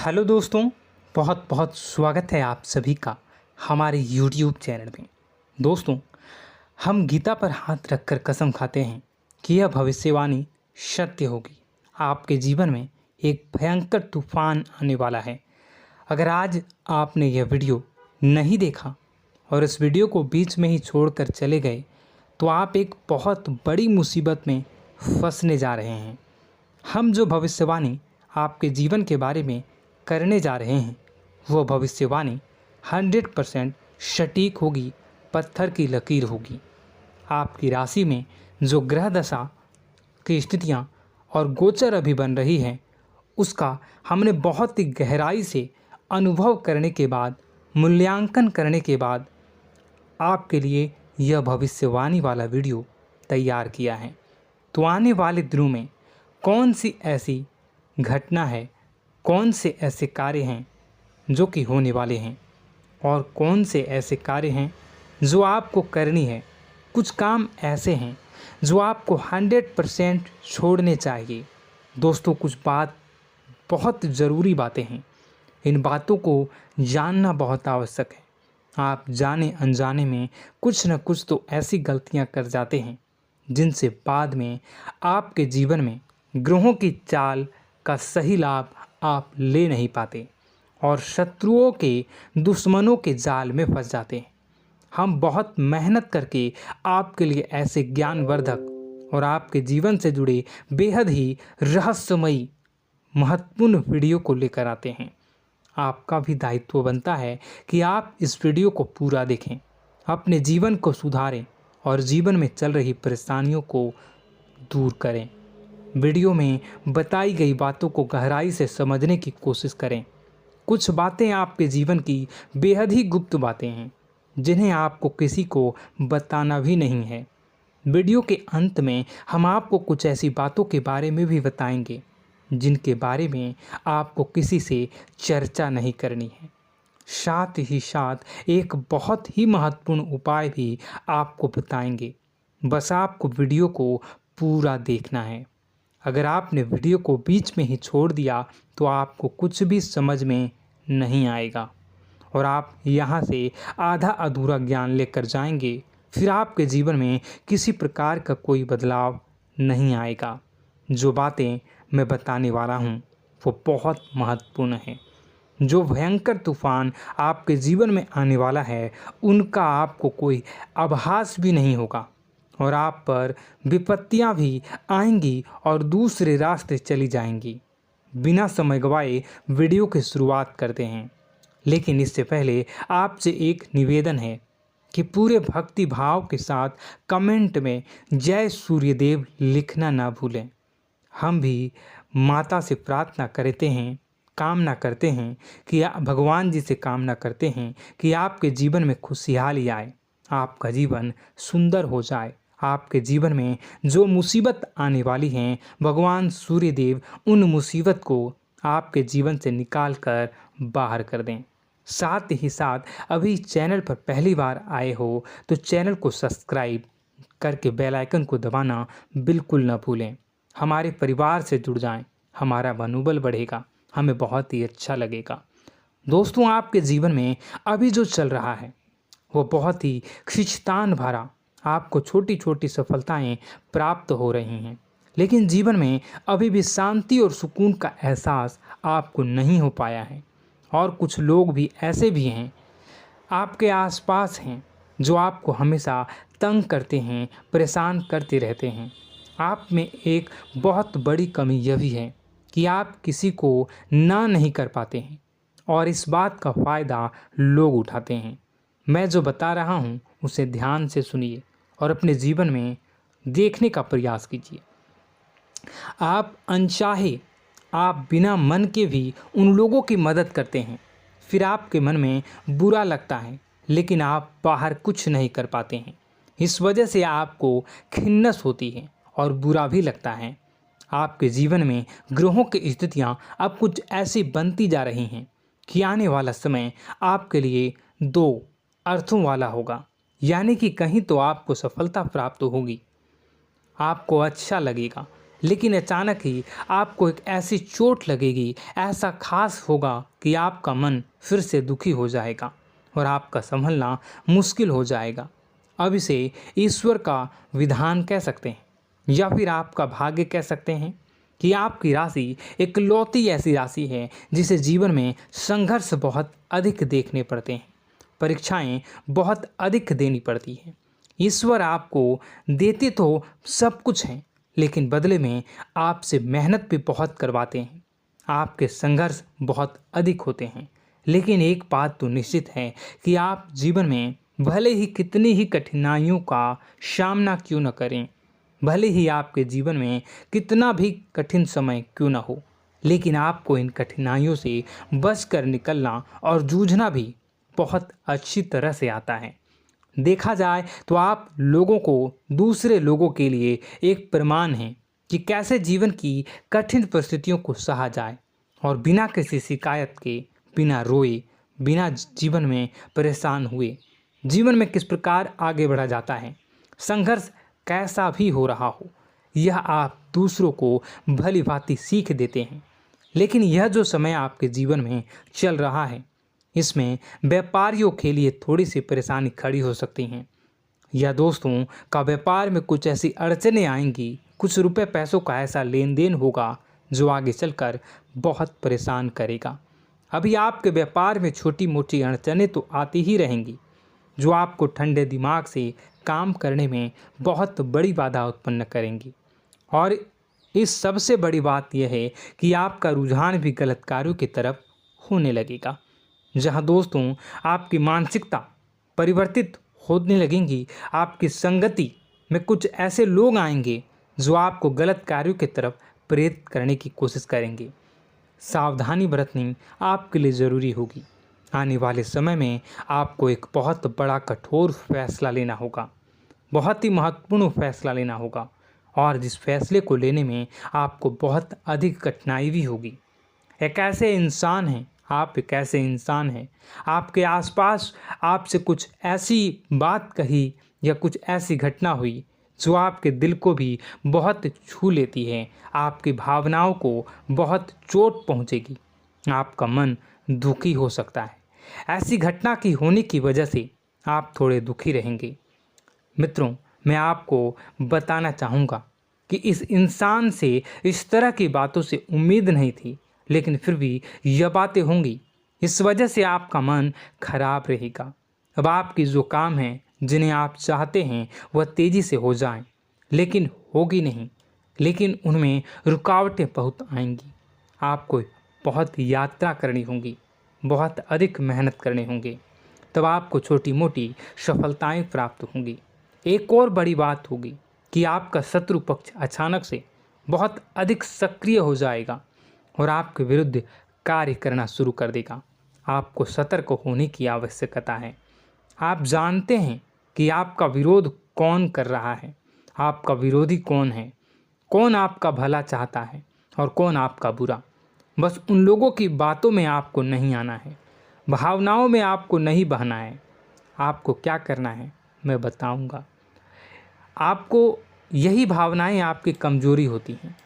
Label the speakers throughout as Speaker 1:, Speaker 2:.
Speaker 1: Hello दोस्तों, बहुत बहुत स्वागत है आप सभी का हमारे YouTube चैनल में। दोस्तों, हम गीता पर हाथ रखकर कसम खाते हैं कि यह भविष्यवाणी सत्य होगी। आपके जीवन में एक भयंकर तूफान आने वाला है। अगर आज आपने यह वीडियो नहीं देखा और इस वीडियो को बीच में ही छोड़कर चले गए तो आप एक बहुत बड़ी मुसीबत में फंसने जा रहे हैं। हम जो भविष्यवाणी आपके जीवन के बारे में करने जा रहे हैं वो भविष्यवाणी 100% सटीक होगी, पत्थर की लकीर होगी। आपकी राशि में जो ग्रह दशा की स्थितियाँ और गोचर अभी बन रही हैं उसका हमने बहुत ही गहराई से अनुभव करने के बाद, मूल्यांकन करने के बाद आपके लिए यह भविष्यवाणी वाला वीडियो तैयार किया है। तो आने वाले दिनों में कौन सी ऐसी घटना है, कौन से ऐसे कार्य हैं जो कि होने वाले हैं और कौन से ऐसे कार्य हैं जो आपको करनी है। कुछ काम ऐसे हैं जो आपको 100% छोड़ने चाहिए। दोस्तों, कुछ बात बहुत ज़रूरी बातें हैं। इन बातों को जानना बहुत आवश्यक है। आप जाने अनजाने में कुछ न कुछ तो ऐसी गलतियां कर जाते हैं जिनसे बाद में आपके जीवन में ग्रहों की चाल का सही लाभ आप ले नहीं पाते और शत्रुओं के, दुश्मनों के जाल में फंस जाते हैं। हम बहुत मेहनत करके आपके लिए ऐसे ज्ञानवर्धक और आपके जीवन से जुड़े बेहद ही रहस्यमयी महत्वपूर्ण वीडियो को लेकर आते हैं। आपका भी दायित्व बनता है कि आप इस वीडियो को पूरा देखें, अपने जीवन को सुधारें और जीवन में चल रही परेशानियों को दूर करें। वीडियो में बताई गई बातों को गहराई से समझने की कोशिश करें। कुछ बातें आपके जीवन की बेहद ही गुप्त बातें हैं जिन्हें आपको किसी को बताना भी नहीं है। वीडियो के अंत में हम आपको कुछ ऐसी बातों के बारे में भी बताएंगे जिनके बारे में आपको किसी से चर्चा नहीं करनी है। साथ ही साथ एक बहुत ही महत्वपूर्ण उपाय भी आपको बताएंगे। बस आपको वीडियो को पूरा देखना है। अगर आपने वीडियो को बीच में ही छोड़ दिया तो आपको कुछ भी समझ में नहीं आएगा और आप यहाँ से आधा अधूरा ज्ञान लेकर जाएंगे। फिर आपके जीवन में किसी प्रकार का कोई बदलाव नहीं आएगा। जो बातें मैं बताने वाला हूँ वो बहुत महत्वपूर्ण है। जो भयंकर तूफान आपके जीवन में आने वाला है उनका आपको कोई आभास भी नहीं होगा और आप पर विपत्तियां भी आएंगी और दूसरे रास्ते चली जाएंगी। बिना समय गवाए वीडियो की शुरुआत करते हैं, लेकिन इससे पहले आपसे एक निवेदन है कि पूरे भक्ति भाव के साथ कमेंट में जय सूर्यदेव लिखना ना भूलें। हम भी माता से प्रार्थना करते हैं, कामना करते हैं कि भगवान जी से कामना करते हैं कि आपके जीवन में खुशहाली आए, आपका जीवन सुंदर हो जाए। आपके जीवन में जो मुसीबत आने वाली हैं भगवान सूर्यदेव उन मुसीबत को आपके जीवन से निकाल कर बाहर कर दें। साथ ही साथ अभी चैनल पर पहली बार आए हो तो चैनल को सब्सक्राइब करके बेल आइकन को दबाना बिल्कुल न भूलें। हमारे परिवार से जुड़ जाएं, हमारा मनोबल बढ़ेगा, हमें बहुत ही अच्छा लगेगा। दोस्तों, आपके जीवन में अभी जो चल रहा है वो बहुत ही खींचतान भरा, आपको छोटी छोटी सफलताएं प्राप्त हो रही हैं, लेकिन जीवन में अभी भी शांति और सुकून का एहसास आपको नहीं हो पाया है। और कुछ लोग भी ऐसे भी हैं आपके आसपास हैं जो आपको हमेशा तंग करते हैं, परेशान करते रहते हैं। आप में एक बहुत बड़ी कमी यह भी है कि आप किसी को ना नहीं कर पाते हैं और इस बात का फ़ायदा लोग उठाते हैं। मैं जो बता रहा हूँ उसे ध्यान से सुनिए और अपने जीवन में देखने का प्रयास कीजिए। आप अनचाहे, आप बिना मन के भी उन लोगों की मदद करते हैं, फिर आपके मन में बुरा लगता है लेकिन आप बाहर कुछ नहीं कर पाते हैं। इस वजह से आपको खिन्नस होती है और बुरा भी लगता है। आपके जीवन में ग्रहों की स्थितियाँ अब कुछ ऐसी बनती जा रही हैं कि आने वाला समय आपके लिए दो अर्थों वाला होगा। यानी कि कहीं तो आपको सफलता प्राप्त होगी, आपको अच्छा लगेगा, लेकिन अचानक ही आपको एक ऐसी चोट लगेगी, ऐसा खास होगा कि आपका मन फिर से दुखी हो जाएगा और आपका संभलना मुश्किल हो जाएगा। अब इसे ईश्वर का विधान कह सकते हैं या फिर आपका भाग्य कह सकते हैं कि आपकी राशि इकलौती ऐसी राशि है जिसे जीवन में संघर्ष बहुत अधिक देखने पड़ते हैं, परीक्षाएं बहुत अधिक देनी पड़ती हैं। ईश्वर आपको देते तो सब कुछ हैं, लेकिन बदले में आपसे मेहनत भी बहुत करवाते हैं। आपके संघर्ष बहुत अधिक होते हैं, लेकिन एक बात तो निश्चित है कि आप जीवन में भले ही कितनी ही कठिनाइयों का सामना क्यों न करें, भले ही आपके जीवन में कितना भी कठिन समय क्यों न हो, लेकिन आपको इन कठिनाइयों से बचकर निकलना और जूझना भी बहुत अच्छी तरह से आता है। देखा जाए तो आप लोगों को दूसरे लोगों के लिए एक प्रमाण हैं कि कैसे जीवन की कठिन परिस्थितियों को सहा जाए और बिना किसी शिकायत के, बिना रोए, बिना जीवन में परेशान हुए जीवन में किस प्रकार आगे बढ़ा जाता है। संघर्ष कैसा भी हो रहा हो, यह आप दूसरों को भली भांति सीख देते हैं। लेकिन यह जो समय आपके जीवन में चल रहा है, इसमें व्यापारियों के लिए थोड़ी सी परेशानी खड़ी हो सकती हैं, या दोस्तों का व्यापार में कुछ ऐसी अड़चनें आएंगी, कुछ रुपए पैसों का ऐसा लेन देन होगा जो आगे चलकर बहुत परेशान करेगा। अभी आपके व्यापार में छोटी मोटी अड़चनें तो आती ही रहेंगी, जो आपको ठंडे दिमाग से काम करने में बहुत बड़ी बाधा उत्पन्न करेंगी। और इस सबसे बड़ी बात यह है कि आपका रुझान भी गलत कार्यों की तरफ होने लगेगा, जहां दोस्तों आपकी मानसिकता परिवर्तित होने लगेंगी। आपकी संगति में कुछ ऐसे लोग आएंगे जो आपको गलत कार्यों की तरफ प्रेरित करने की कोशिश करेंगे। सावधानी बरतनी आपके लिए ज़रूरी होगी। आने वाले समय में आपको एक बहुत बड़ा कठोर फैसला लेना होगा, बहुत ही महत्वपूर्ण फैसला लेना होगा, और जिस फैसले को लेने में आपको बहुत अधिक कठिनाई भी होगी। एक ऐसे इंसान हैं, आप एक ऐसे इंसान हैं, आपके आसपास आपसे कुछ ऐसी बात कही या कुछ ऐसी घटना हुई जो आपके दिल को भी बहुत छू लेती है, आपकी भावनाओं को बहुत चोट पहुंचेगी, आपका मन दुखी हो सकता है। ऐसी घटना की होने की वजह से आप थोड़े दुखी रहेंगे। मित्रों, मैं आपको बताना चाहूँगा कि इस इंसान से इस तरह की बातों से उम्मीद नहीं थी, लेकिन फिर भी यह बातें होंगी। इस वजह से आपका मन खराब रहेगा। अब आपकी जो काम है, जिन्हें आप चाहते हैं वह तेज़ी से हो जाएं, लेकिन होगी नहीं, लेकिन उनमें रुकावटें बहुत आएंगी। आपको बहुत यात्रा करनी होगी, बहुत अधिक मेहनत करने होंगे, तब आपको छोटी मोटी सफलताएं प्राप्त होंगी। एक और बड़ी बात होगी कि आपका शत्रु पक्ष अचानक से बहुत अधिक सक्रिय हो जाएगा और आपके विरुद्ध कार्य करना शुरू कर देगा। आपको सतर्क होने की आवश्यकता है। आप जानते हैं कि आपका विरोध कौन कर रहा है, आपका विरोधी कौन है, कौन आपका भला चाहता है और कौन आपका बुरा। बस उन लोगों की बातों में आपको नहीं आना है, भावनाओं में आपको नहीं बहना है। आपको क्या करना है मैं बताऊंगा। आपको यही भावनाएं आपकी कमजोरी होती हैं।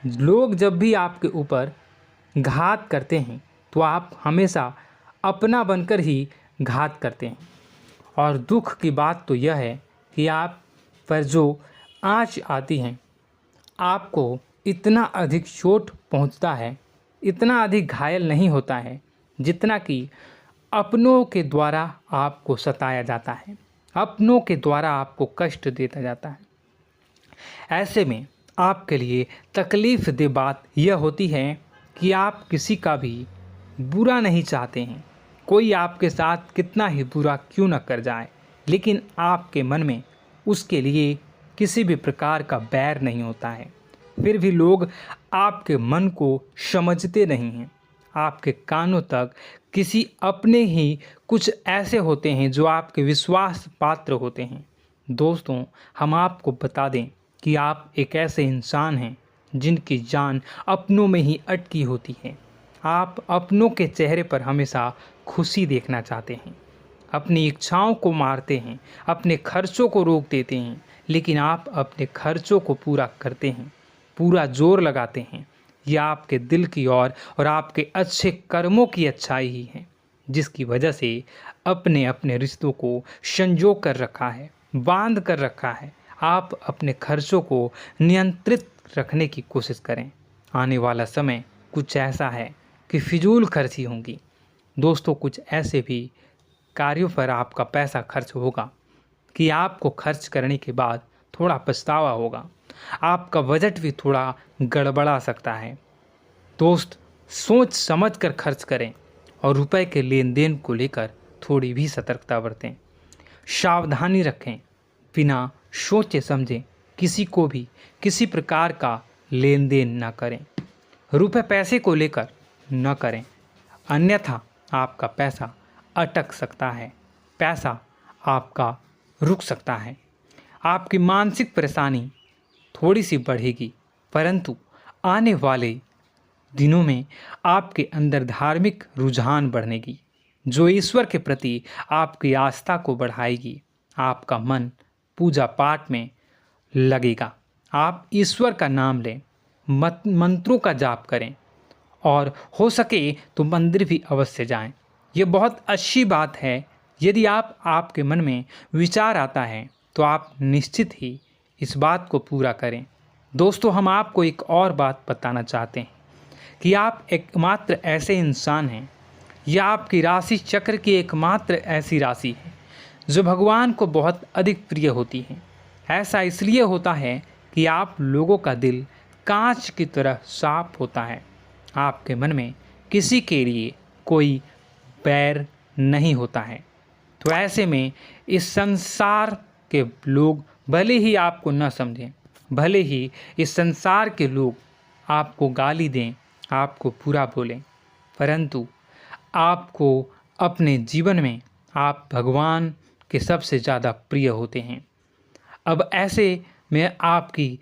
Speaker 1: लोग जब भी आपके ऊपर घात करते हैं तो आप हमेशा अपना बनकर ही घात करते हैं। और दुख की बात तो यह है कि आप पर जो आँच आती है, आपको इतना अधिक चोट पहुंचता है, इतना अधिक घायल नहीं होता है जितना कि अपनों के द्वारा आपको सताया जाता है, अपनों के द्वारा आपको कष्ट देता जाता है। ऐसे में आपके लिए तकलीफ़ दे बात यह होती है कि आप किसी का भी बुरा नहीं चाहते हैं। कोई आपके साथ कितना ही बुरा क्यों न कर जाए, लेकिन आपके मन में उसके लिए किसी भी प्रकार का बैर नहीं होता है। फिर भी लोग आपके मन को समझते नहीं हैं। आपके कानों तक किसी अपने ही कुछ ऐसे होते हैं जो आपके विश्वास पात्र होते हैं। दोस्तों, हम आपको बता दें कि आप एक ऐसे इंसान हैं जिनकी जान अपनों में ही अटकी होती है। आप अपनों के चेहरे पर हमेशा खुशी देखना चाहते हैं, अपनी इच्छाओं को मारते हैं, अपने खर्चों को रोक देते हैं, लेकिन आप अपने खर्चों को पूरा करते हैं। पूरा जोर लगाते हैं, यह आपके दिल की और आपके अच्छे कर्मों की अच्छाई ही है, जिसकी वजह से अपने अपने रिश्तों को संजो कर रखा है, बांध कर रखा है। आप अपने खर्चों को नियंत्रित रखने की कोशिश करें। आने वाला समय कुछ ऐसा है कि फिजूल खर्ची होंगी। दोस्तों, कुछ ऐसे भी कार्यों पर आपका पैसा खर्च होगा कि आपको खर्च करने के बाद थोड़ा पछतावा होगा। आपका बजट भी थोड़ा गड़बड़ा सकता है। दोस्त, सोच समझ कर खर्च करें और रुपए के लेन देन को लेकर थोड़ी भी सतर्कता बरतें। सावधानी रखें, बिना सोचे समझे किसी को भी किसी प्रकार का लेन देन न करें। रुपए पैसे को लेकर न करें, अन्यथा आपका पैसा अटक सकता है, पैसा आपका रुक सकता है। आपकी मानसिक परेशानी थोड़ी सी बढ़ेगी, परंतु आने वाले दिनों में आपके अंदर धार्मिक रुझान बढ़नेगी, जो ईश्वर के प्रति आपकी आस्था को बढ़ाएगी। आपका मन पूजा पाठ में लगेगा। आप ईश्वर का नाम लें, मंत्रों का जाप करें और हो सके तो मंदिर भी अवश्य जाएं। ये बहुत अच्छी बात है। यदि आपके मन में विचार आता है तो आप निश्चित ही इस बात को पूरा करें। दोस्तों, हम आपको एक और बात बताना चाहते हैं कि आप एकमात्र ऐसे इंसान हैं, यह आपकी राशि चक्र की एकमात्र ऐसी राशि है जो भगवान को बहुत अधिक प्रिय होती है। ऐसा इसलिए होता है कि आप लोगों का दिल कांच की तरह साफ होता है। आपके मन में किसी के लिए कोई बैर नहीं होता है। तो ऐसे में इस संसार के लोग भले ही आपको न समझें, भले ही इस संसार के लोग आपको गाली दें, आपको बुरा बोलें, परंतु आपको अपने जीवन में आप भगवान के सबसे ज़्यादा प्रिय होते हैं। अब ऐसे में आपकी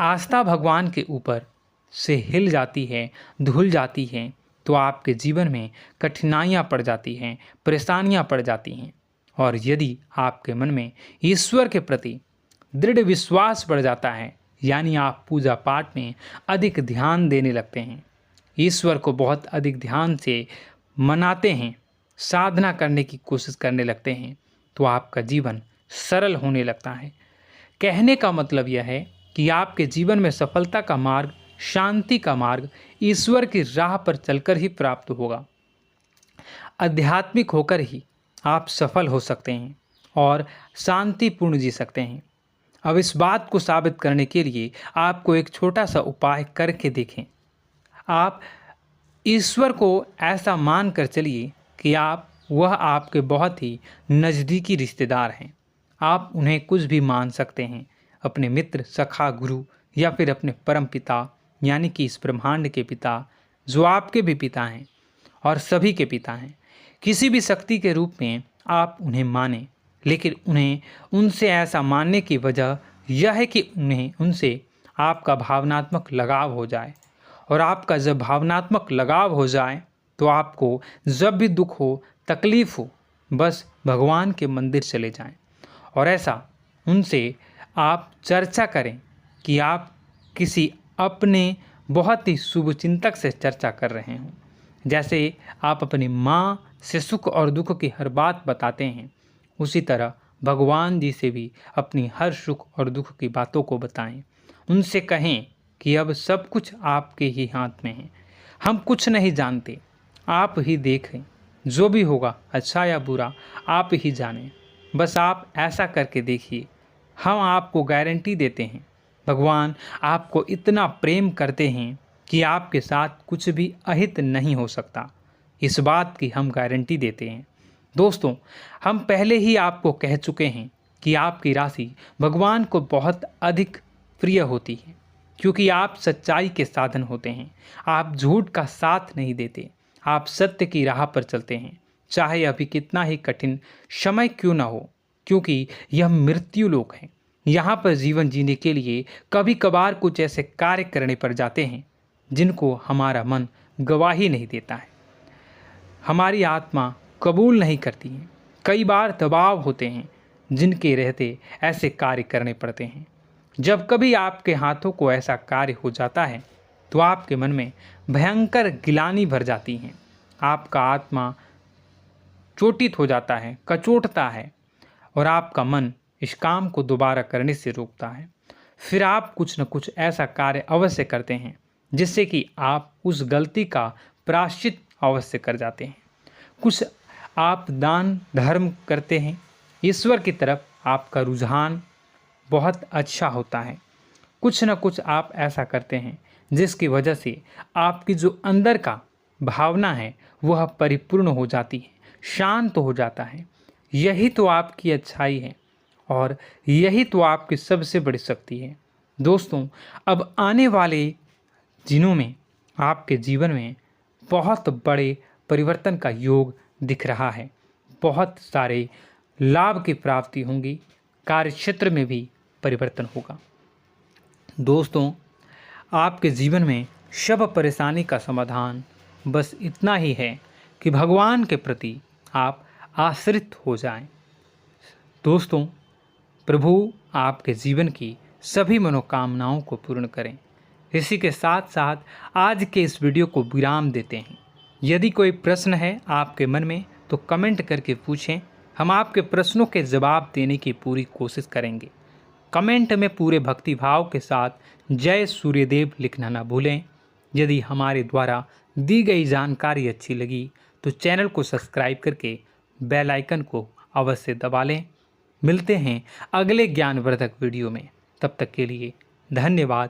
Speaker 1: आस्था भगवान के ऊपर से हिल जाती है, धुल जाती है, तो आपके जीवन में कठिनाइयाँ पड़ जाती हैं, परेशानियाँ पड़ जाती हैं। और यदि आपके मन में ईश्वर के प्रति दृढ़ विश्वास बढ़ जाता है, यानी आप पूजा पाठ में अधिक ध्यान देने लगते हैं, ईश्वर को बहुत अधिक ध्यान से मनाते हैं, साधना करने की कोशिश करने लगते हैं, तो आपका जीवन सरल होने लगता है। कहने का मतलब यह है कि आपके जीवन में सफलता का मार्ग, शांति का मार्ग ईश्वर की राह पर चलकर ही प्राप्त होगा। आध्यात्मिक होकर ही आप सफल हो सकते हैं और शांतिपूर्ण जी सकते हैं। अब इस बात को साबित करने के लिए आपको एक छोटा सा उपाय करके देखें। आप ईश्वर को ऐसा मान कर चलिए कि वह आपके बहुत ही नज़दीकी रिश्तेदार हैं। आप उन्हें कुछ भी मान सकते हैं, अपने मित्र, सखा, गुरु या फिर अपने परम पिता, यानी कि इस ब्रह्मांड के पिता, जो आपके भी पिता हैं और सभी के पिता हैं। किसी भी शक्ति के रूप में आप उन्हें मानें, लेकिन उन्हें उनसे ऐसा मानने की वजह यह है कि उनसे आपका भावनात्मक लगाव हो जाए। और आपका जब भावनात्मक लगाव हो जाए तो आपको जब भी दुख हो, तकलीफ़ हो, बस भगवान के मंदिर चले जाएं और ऐसा उनसे आप चर्चा करें कि आप किसी अपने बहुत ही शुभचिंतक से चर्चा कर रहे हों। जैसे आप अपनी माँ से सुख और दुख की हर बात बताते हैं, उसी तरह भगवान जी से भी अपनी हर सुख और दुख की बातों को बताएं। उनसे कहें कि अब सब कुछ आपके ही हाथ में है, हम कुछ नहीं जानते, आप ही देखें, जो भी होगा अच्छा या बुरा आप ही जानें। बस आप ऐसा करके देखिए, हम आपको गारंटी देते हैं, भगवान आपको इतना प्रेम करते हैं कि आपके साथ कुछ भी अहित नहीं हो सकता। इस बात की हम गारंटी देते हैं। दोस्तों, हम पहले ही आपको कह चुके हैं कि आपकी राशि भगवान को बहुत अधिक प्रिय होती है, क्योंकि आप सच्चाई के साधन होते हैं। आप झूठ का साथ नहीं देते, आप सत्य की राह पर चलते हैं, चाहे अभी कितना ही कठिन समय क्यों ना हो, क्योंकि यह मृत्यु लोक है। यहाँ पर जीवन जीने के लिए कभी कभार कुछ ऐसे कार्य करने पड़ जाते हैं जिनको हमारा मन गवाही नहीं देता है, हमारी आत्मा कबूल नहीं करती है। कई बार दबाव होते हैं जिनके रहते ऐसे कार्य करने पड़ते हैं। जब कभी आपके हाथों को ऐसा कार्य हो जाता है तो आपके मन में भयंकर गिलानी भर जाती है। आपका आत्मा चोटित हो जाता है, कचोटता है और आपका मन इस काम को दोबारा करने से रोकता है। फिर आप कुछ न कुछ ऐसा कार्य अवश्य करते हैं जिससे कि आप उस गलती का प्रायश्चित अवश्य कर जाते हैं। कुछ आप दान धर्म करते हैं। ईश्वर की तरफ आपका रुझान बहुत अच्छा होता है। कुछ न कुछ आप ऐसा करते हैं जिसकी वजह से आपकी जो अंदर का भावना है वह परिपूर्ण हो जाती है, शांत हो जाता है। यही तो आपकी अच्छाई है और यही तो आपकी सबसे बड़ी शक्ति है। दोस्तों, अब आने वाले दिनों में आपके जीवन में बहुत बड़े परिवर्तन का योग दिख रहा है। बहुत सारे लाभ की प्राप्ति होंगी, कार्यक्षेत्र में भी परिवर्तन होगा। दोस्तों, आपके जीवन में सब परेशानी का समाधान बस इतना ही है कि भगवान के प्रति आप आश्रित हो जाएं। दोस्तों, प्रभु आपके जीवन की सभी मनोकामनाओं को पूर्ण करें। इसी के साथ साथ आज के इस वीडियो को विराम देते हैं। यदि कोई प्रश्न है आपके मन में तो कमेंट करके पूछें, हम आपके प्रश्नों के जवाब देने की पूरी कोशिश करेंगे। कमेंट में पूरे भक्तिभाव के साथ जय सूर्यदेव लिखना ना भूलें। यदि हमारे द्वारा दी गई जानकारी अच्छी लगी तो चैनल को सब्सक्राइब करके बेल आइकन को अवश्य दबा लें। मिलते हैं अगले ज्ञानवर्धक वीडियो में। तब तक के लिए धन्यवाद।